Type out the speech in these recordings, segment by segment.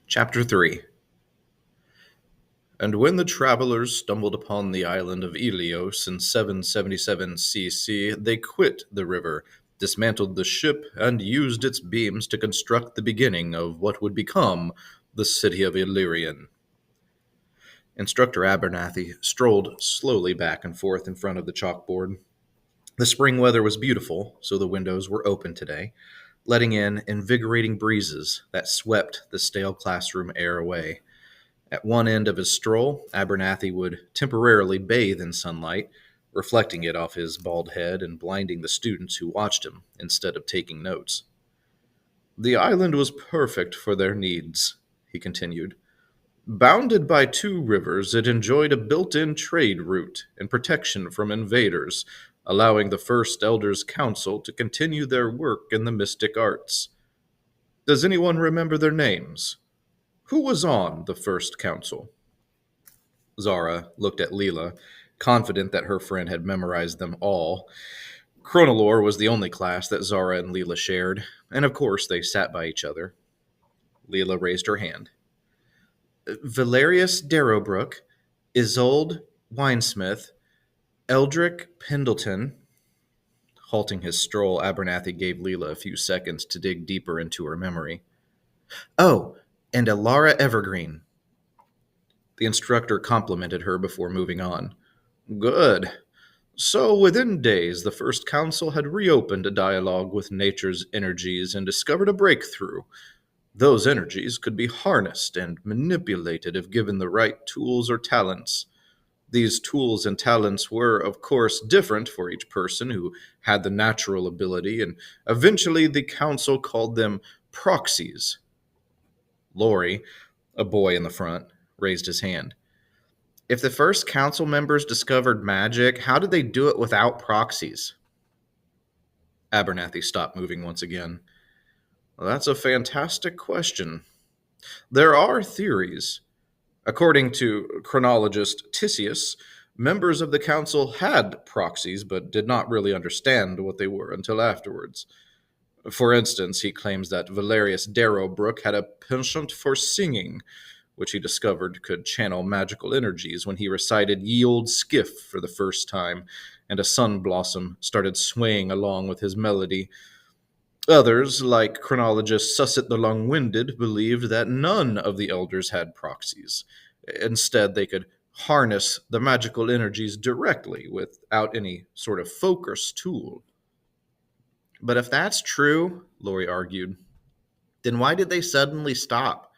Chapter 3. And when the travelers stumbled upon the island of Ilios in 777 CC, they quit the river, dismantled the ship, and used its beams to construct the beginning of what would become the city of Illyrian. Instructor Abernathy strolled slowly back and forth in front of the chalkboard. The spring weather was beautiful, so the windows were open today, letting in invigorating breezes that swept the stale classroom air away. At one end of his stroll, Abernathy would temporarily bathe in sunlight, reflecting it off his bald head and blinding the students who watched him instead of taking notes. The island was perfect for their needs, he continued. Bounded by two rivers, it enjoyed a built-in trade route and protection from invaders, allowing the First Elders' Council to continue their work in the mystic arts. Does anyone remember their names? Who was on the First Council? Zara looked at Leela, confident that her friend had memorized them all. Chronolore was the only class that Zara and Leela shared, and of course they sat by each other. Leela raised her hand. Valerius Darrowbrook, Isolde Winesmith, Eldrick Pendleton. Halting his stroll, Abernathy gave Leela a few seconds to dig deeper into her memory. Oh, and Alara Evergreen. The instructor complimented her before moving on. Good. So, within days, the First Council had reopened a dialogue with nature's energies and discovered a breakthrough. Those energies could be harnessed and manipulated if given the right tools or talents. These tools and talents were, of course, different for each person who had the natural ability, and eventually the Council called them proxies. Laurie, a boy in the front, raised his hand. If the First Council members discovered magic, how did they do it without proxies? Abernathy stopped moving once again. Well, that's a fantastic question. There are theories. According to chronologist Tisius, members of the council had proxies but did not really understand what they were until afterwards. For instance, he claims that Valerius Darrowbrook had a penchant for singing, which he discovered could channel magical energies when he recited Ye Olde Skiff for the first time, and a sun blossom started swaying along with his melody. Others, like chronologist Susset the Long-Winded, believed that none of the elders had proxies. Instead, they could harness the magical energies directly without any sort of focus tool. But if that's true, Laurie argued, then why did they suddenly stop?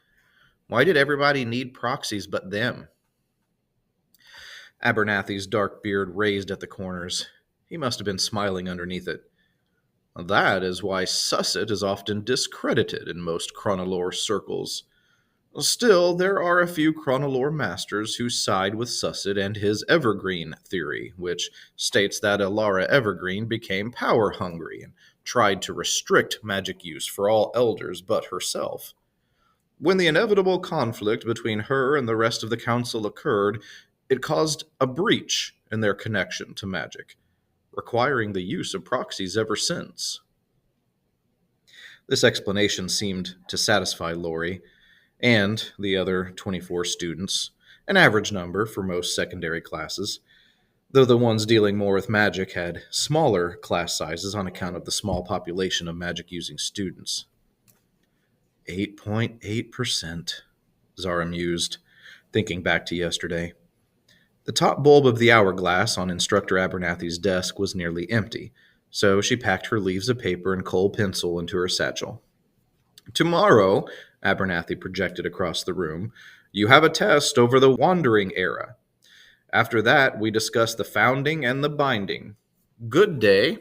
Why did everybody need proxies but them? Abernathy's dark beard raised at the corners. He must have been smiling underneath it. That is why Susset is often discredited in most chronolore circles. Still, there are a few chronolore masters who side with Susset and his Evergreen theory, which states that Alara Evergreen became power-hungry and tried to restrict magic use for all elders but herself. When the inevitable conflict between her and the rest of the council occurred, it caused a breach in their connection to magic, requiring the use of proxies ever since. This explanation seemed to satisfy Laurie and the other 24 students, an average number for most secondary classes, though the ones dealing more with magic had smaller class sizes on account of the small population of magic-using students. 8.8%, Zara mused, thinking back to yesterday. The top bulb of the hourglass on Instructor Abernathy's desk was nearly empty, so she packed her leaves of paper and coal pencil into her satchel. Tomorrow, Abernathy projected across the room, you have a test over the Wandering Era. After that, we discuss the founding and the binding. Good day.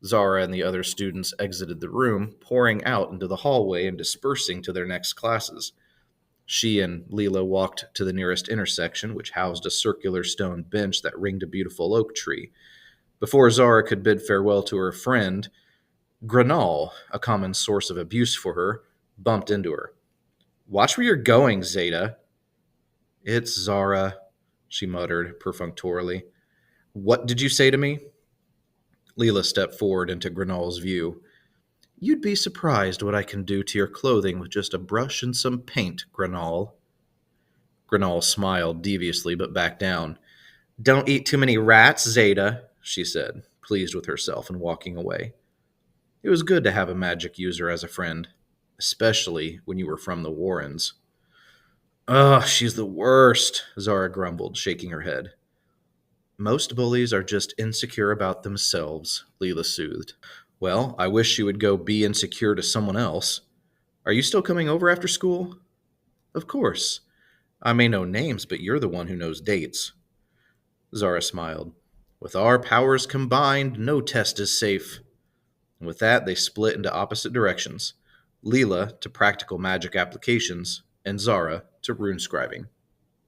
Zara and the other students exited the room, pouring out into the hallway and dispersing to their next classes. She and Leela walked to the nearest intersection, which housed a circular stone bench that ringed a beautiful oak tree. Before Zara could bid farewell to her friend, Granal, a common source of abuse for her, bumped into her. Watch where you're going, Zeta. It's Zara, she muttered perfunctorily. What did you say to me? Leela stepped forward into Granal's view. You'd be surprised what I can do to your clothing with just a brush and some paint, Granal. Granal smiled deviously but backed down. Don't eat too many rats, Zeta, she said, pleased with herself and walking away. It was good to have a magic user as a friend, especially when you were from the Warrens. Ugh, she's the worst, Zara grumbled, shaking her head. Most bullies are just insecure about themselves, Leela soothed. Well, I wish she would go be insecure to someone else. Are you still coming over after school? Of course. I may know names, but you're the one who knows dates. Zara smiled. With our powers combined, no test is safe. And with that, they split into opposite directions. Leela to practical magic applications, and Zara to rune scribing.